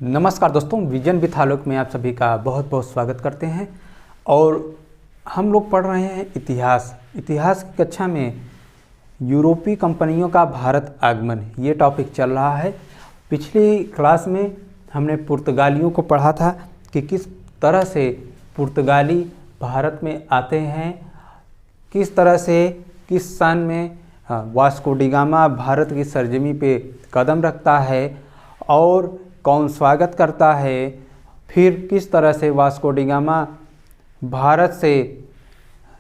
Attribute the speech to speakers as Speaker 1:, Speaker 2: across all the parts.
Speaker 1: नमस्कार दोस्तों, vision with आलोक में आप सभी का बहुत बहुत स्वागत करते हैं। और हम लोग पढ़ रहे हैं इतिहास की कक्षा में यूरोपीय कंपनियों का भारत आगमन, ये टॉपिक चल रहा है। पिछली क्लास में हमने पुर्तगालियों को पढ़ा था कि किस तरह से पुर्तगाली भारत में आते हैं, किस तरह से किस सन में वास्को डी गामा भारत की सरजमी पे कदम रखता है और कौन स्वागत करता है। फिर किस तरह से वास्को डी गामा भारत से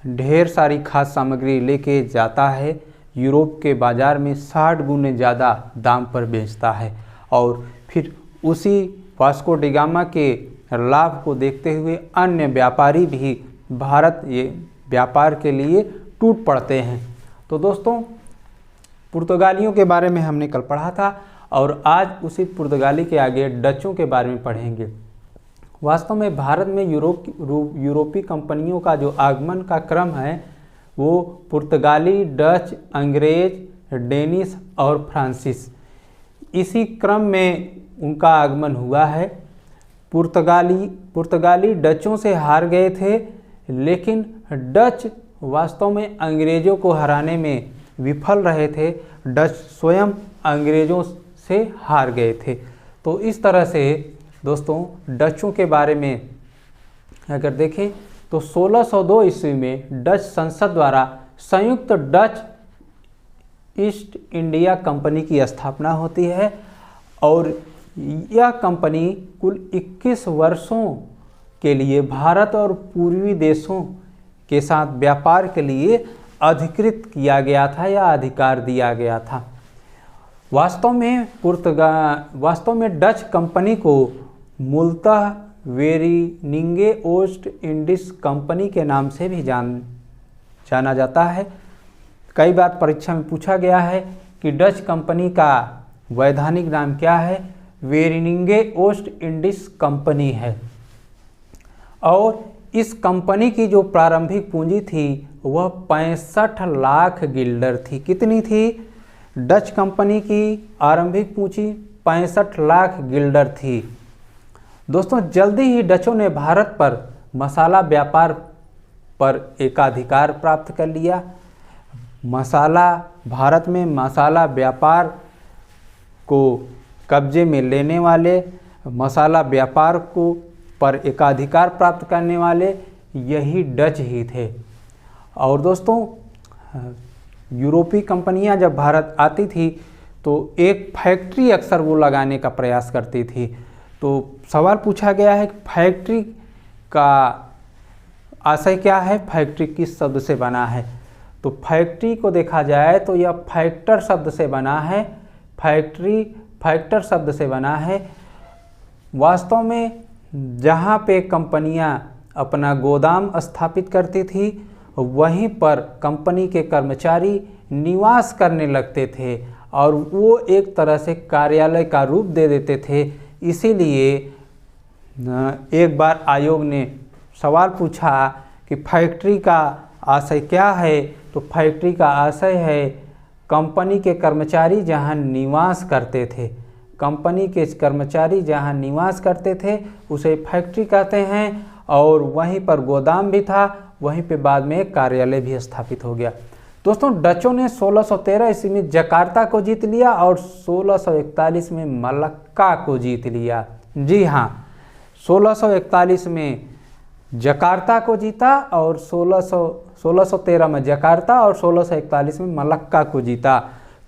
Speaker 1: ढेर सारी खाद्य सामग्री लेके जाता है, यूरोप के बाज़ार में 60 गुने ज़्यादा दाम पर बेचता है और फिर उसी वास्को डी गामा के लाभ को देखते हुए अन्य व्यापारी भी भारत ये व्यापार के लिए टूट पड़ते हैं। तो दोस्तों, पुर्तगालियों के बारे में हमने कल पढ़ा था और आज उसी पुर्तगाली के आगे डचों के बारे में पढ़ेंगे। वास्तव में भारत में यूरोपीय कंपनियों का जो आगमन का क्रम है वो पुर्तगाली, डच, अंग्रेज, डेनिश और फ्रांसीस, इसी क्रम में उनका आगमन हुआ है। पुर्तगाली डचों से हार गए थे, लेकिन डच वास्तव में अंग्रेज़ों को हराने में विफल रहे थे। डच स्वयं अंग्रेज़ों से हार गए थे। तो इस तरह से दोस्तों डचों के बारे में अगर देखें तो 1602 ईस्वी में डच संसद द्वारा संयुक्त डच ईस्ट इंडिया कंपनी की स्थापना होती है और यह कंपनी कुल 21 वर्षों के लिए भारत और पूर्वी देशों के साथ व्यापार के लिए अधिकृत किया गया था या अधिकार दिया गया था। वास्तव में डच कंपनी को मूलतः वेरिनिंगे ओस्ट इंडीज कंपनी के नाम से भी जाना जाता है। कई बार परीक्षा में पूछा गया है कि डच कंपनी का वैधानिक नाम क्या है। वेरिनिंगे ओस्ट इंडीज कंपनी है और इस कंपनी की जो प्रारंभिक पूंजी थी वह 65 लाख गिल्डर थी। कितनी थी? डच कंपनी की आरंभिक पूंजी 65 लाख गिल्डर थी। दोस्तों, जल्दी ही डचों ने भारत पर मसाला व्यापार पर एकाधिकार प्राप्त कर लिया। भारत में मसाला व्यापार को कब्जे में लेने वाले, मसाला व्यापार को पर एकाधिकार प्राप्त करने वाले यही डच ही थे। और दोस्तों, यूरोपीय कंपनियां जब भारत आती थी तो एक फैक्ट्री अक्सर वो लगाने का प्रयास करती थी। तो सवाल पूछा गया है कि फैक्ट्री का आशय क्या है, फैक्ट्री किस शब्द से बना है। तो फैक्ट्री को देखा जाए तो यह फैक्टर शब्द से बना है। फैक्टर शब्द से बना है। वास्तव में जहाँ पे कंपनियां अपना गोदाम स्थापित करती थी वहीं पर कंपनी के कर्मचारी निवास करने लगते थे और वो एक तरह से कार्यालय का रूप दे देते थे। इसीलिए एक बार आयोग ने सवाल पूछा कि फैक्ट्री का आशय क्या है। तो फैक्ट्री का आशय है कंपनी के कर्मचारी जहां निवास करते थे, कंपनी के कर्मचारी जहां निवास करते थे उसे फैक्ट्री कहते हैं। और वहीं पर गोदाम भी था, वहीं पे बाद में कार्यालय भी स्थापित हो गया। दोस्तों, डचों ने 1613 ईस्वी में जकार्ता को जीत लिया और 1641 में मलक्का को जीत लिया। जी हाँ, 1641 में जकार्ता को जीता और 1613 में जकार्ता और 1641 में मलक्का को जीता।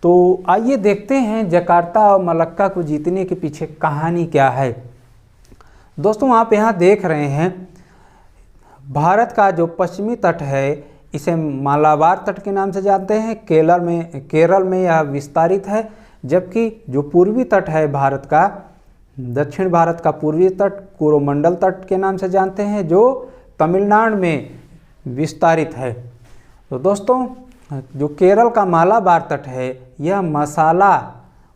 Speaker 1: तो आइए देखते हैं जकार्ता और मलक्का को जीतने के पीछे कहानी क्या है। दोस्तों, आप यहाँ देख रहे हैं भारत का जो पश्चिमी तट है इसे मालाबार तट के नाम से जानते हैं। केरल में यह विस्तारित है, जबकि जो पूर्वी तट है भारत का, दक्षिण भारत का पूर्वी तट कोरोमंडल तट के नाम से जानते हैं, जो तमिलनाडु में विस्तारित है। तो दोस्तों, जो केरल का मालाबार तट है यह मसाला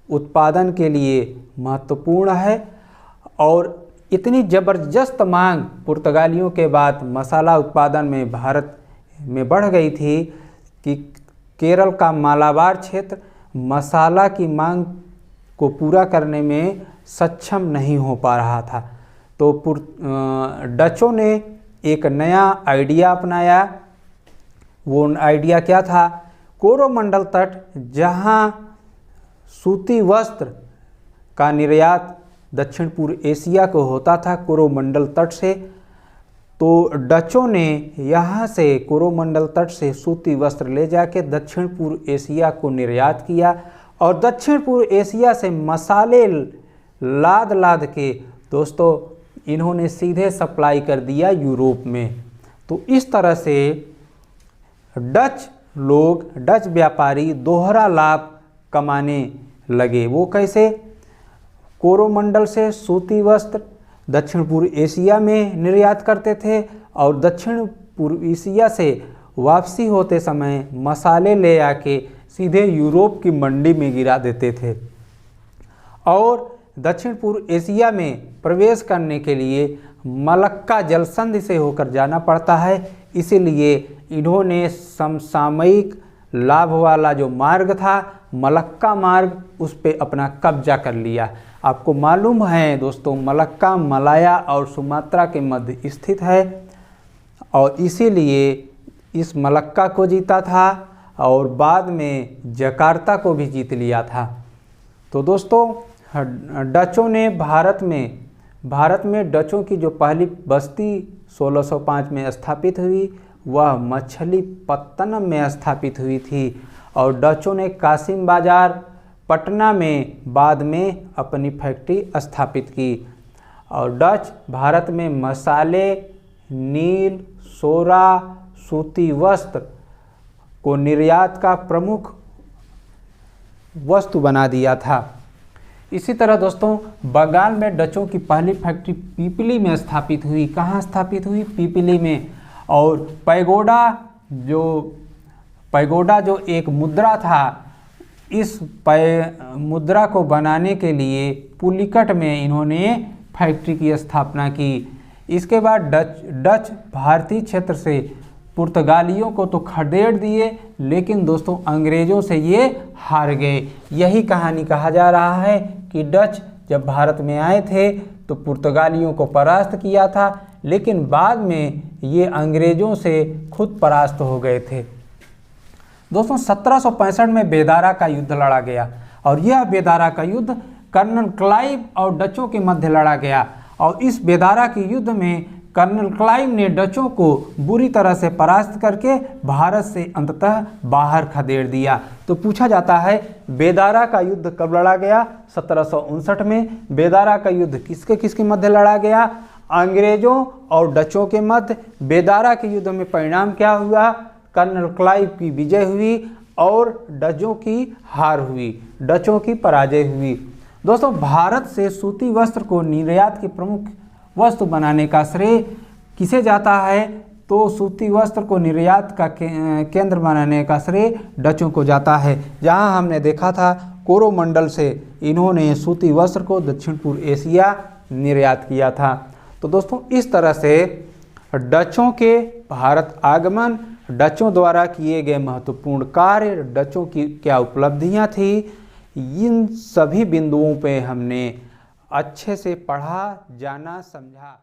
Speaker 1: उत्पादन के लिए महत्वपूर्ण है और इतनी ज़बरदस्त मांग पुर्तगालियों के बाद मसाला उत्पादन में भारत में बढ़ गई थी कि केरल का मालाबार क्षेत्र मसाला की मांग को पूरा करने में सक्षम नहीं हो पा रहा था। तो डचों ने एक नया आइडिया अपनाया। वो आइडिया क्या था? कोरोमंडल तट, जहाँ सूती वस्त्र का निर्यात दक्षिण पूर्व एशिया को होता था कोरोमंडल तट से, तो डचों ने यहाँ से कोरोमंडल तट से सूती वस्त्र ले जाके दक्षिण पूर्व एशिया को निर्यात किया और दक्षिण पूर्व एशिया से मसाले लाद लाद के दोस्तों इन्होंने सीधे सप्लाई कर दिया यूरोप में। तो इस तरह से डच व्यापारी दोहरा लाभ कमाने लगे। वो कैसे? कोरोमंडल से सूती वस्त्र दक्षिण पूर्व एशिया में निर्यात करते थे और दक्षिण पूर्व एशिया से वापसी होते समय मसाले ले आके सीधे यूरोप की मंडी में गिरा देते थे। और दक्षिण पूर्व एशिया में प्रवेश करने के लिए मलक्का जलसंधि से होकर जाना पड़ता है, इसीलिए इन्होंने समसामयिक लाभ वाला जो मार्ग था मलक्का मार्ग, उस पर अपना कब्जा कर लिया। आपको मालूम है दोस्तों, मलक्का मलाया और सुमात्रा के मध्य स्थित है और इसीलिए इस मलक्का को जीता था और बाद में जकार्ता को भी जीत लिया था। तो दोस्तों डचों ने भारत में डचों की जो पहली बस्ती 1605 में स्थापित हुई वह मछलीपत्तनम में स्थापित हुई थी और डचों ने कासिम बाजार पटना में बाद में अपनी फैक्ट्री स्थापित की। और डच भारत में मसाले, नील, सोरा, सूती वस्त्र को निर्यात का प्रमुख वस्तु बना दिया था। इसी तरह दोस्तों बंगाल में डचों की पहली फैक्ट्री पीपली में स्थापित हुई। कहाँ स्थापित हुई? पीपली में। और पैगोडा जो एक मुद्रा था, इस मुद्रा को बनाने के लिए पुलिकट में इन्होंने फैक्ट्री की स्थापना की। इसके बाद डच भारतीय क्षेत्र से पुर्तगालियों को तो खदेड़ दिए, लेकिन दोस्तों अंग्रेज़ों से ये हार गए। यही कहानी कहा जा रहा है कि डच जब भारत में आए थे तो पुर्तगालियों को परास्त किया था, लेकिन बाद में ये अंग्रेज़ों से खुद परास्त हो गए थे। दोस्तों 1765 में बेदारा का युद्ध लड़ा गया और यह बेदारा का युद्ध कर्नल क्लाइव और डचों के मध्य लड़ा गया और इस बेदारा के युद्ध में कर्नल क्लाइव ने डचों को बुरी तरह से परास्त करके भारत से अंततः बाहर खदेड़ दिया। तो पूछा जाता है बेदारा का युद्ध कब लड़ा गया? 1759 में। बेदारा का युद्ध किसके मध्य लड़ा गया? अंग्रेजों और डचों के मध्य। बेदारा के युद्ध में परिणाम क्या हुआ? कर्नल क्लाइव की विजय हुई और डचों की हार हुई, डचों की पराजय हुई। दोस्तों भारत से सूती वस्त्र को निर्यात की प्रमुख वस्तु बनाने का श्रेय किसे जाता है? तो सूती वस्त्र को निर्यात का केंद्र बनाने का श्रेय डचों को जाता है। जहां हमने देखा था कोरोमंडल से इन्होंने सूती वस्त्र को दक्षिण पूर्व एशिया निर्यात किया था। तो दोस्तों इस तरह से डचों के भारत आगमन, डचों द्वारा किए गए महत्वपूर्ण कार्य, डचों की क्या उपलब्धियां थी, इन सभी बिंदुओं पे हमने अच्छे से पढ़ा, जाना, समझा।